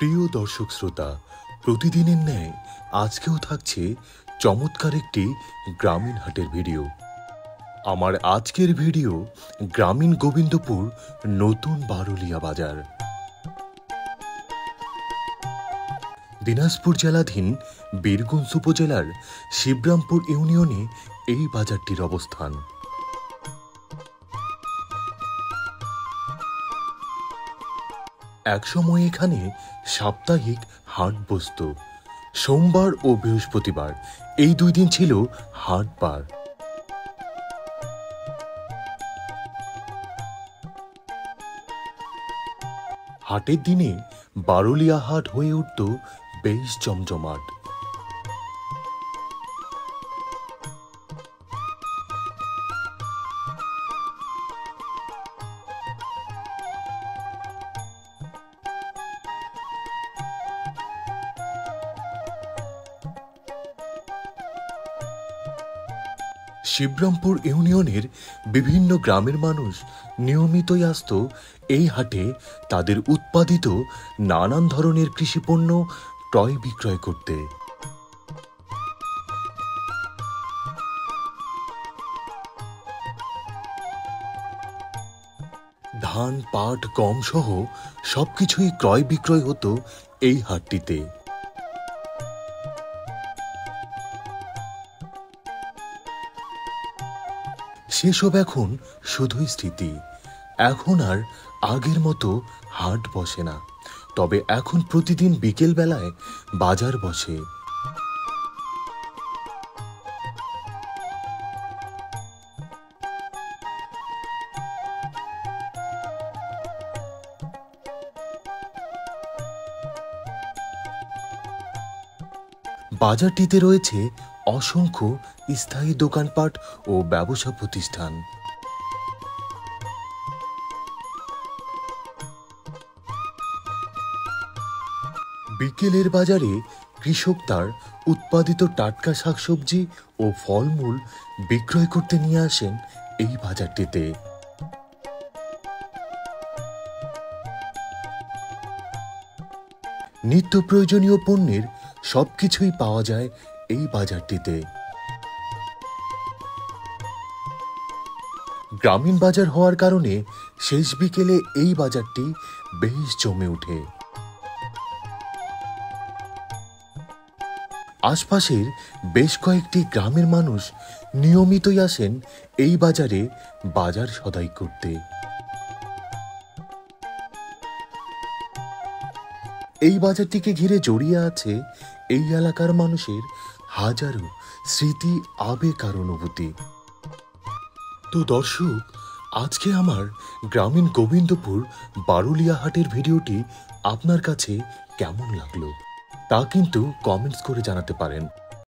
প্রিয় দর্শক শ্রোতা, প্রতিদিনের ন্যায় আজকেও থাকছে চমৎকার একটি গ্রামীণ হাটের ভিডিও। আমার আজকের ভিডিও গ্রামীণ গোবিন্দপুর নতুন বারুলিয়া বাজার। দিনাজপুর জেলাধীন বীরগঞ্জ উপজেলার শিবরামপুর ইউনিয়নে এই বাজারটির অবস্থান। একসময় এখানে সাপ্তাহিক হাট বসত। সোমবার ও বৃহস্পতিবার এই দুই দিন ছিল হাটবার। হাটের দিনে বারুলিয়া হাট হয়ে উঠত বেশ জমজমাট। শিবরামপুর ইউনিয়নের বিভিন্ন গ্রামের মানুষ নিয়মিতই আসত এই হাটে তাদের উৎপাদিত নানান ধরনের কৃষিপণ্য ক্রয় বিক্রয় করতে। ধান, পাট, গম সহ সবকিছুই ক্রয় বিক্রয় হতো এই হাটটিতে। সেসব এখন শুধুই স্মৃতি। এখন আর আগের মতো হাট বসে না, তবে এখন প্রতিদিন বিকেল বেলায় বাজার বসে। বাজারটিতে রয়েছে অসংখ্য স্থায়ী দোকানপাট ও ব্যবসা প্রতিষ্ঠান। বিকেলের বাজারে কৃষক তার উৎপাদিত টাটকা শাকসবজি ও ফলমূল বিক্রয় করতে নিয়ে আসেন এই বাজারটিতে। নিত্য প্রয়োজনীয় পণ্যের সবকিছুই পাওয়া যায় এই বাজারটিতে। গ্রামীণ বাজার হওয়ার কারণে শেষ বিকেলে এই বাজারটি বেশ জমে ওঠে। আশপাশের বেশ কয়েকটি গ্রামের মানুষ নিয়মিতই আসেন এই বাজারে বাজার সদাই করতে। এই বাজারটিকে ঘিরে জড়িয়ে আছে এই এলাকার মানুষের হাজারো স্মৃতি, আবেগ আর অনুভূতি। তো দর্শক, আজকে আমার গ্রামীণ গোবিন্দপুর বারুলিয়া হাটের ভিডিওটি আপনার কাছে কেমন লাগলো তা কিন্তু কমেন্টস করে জানাতে পারেন।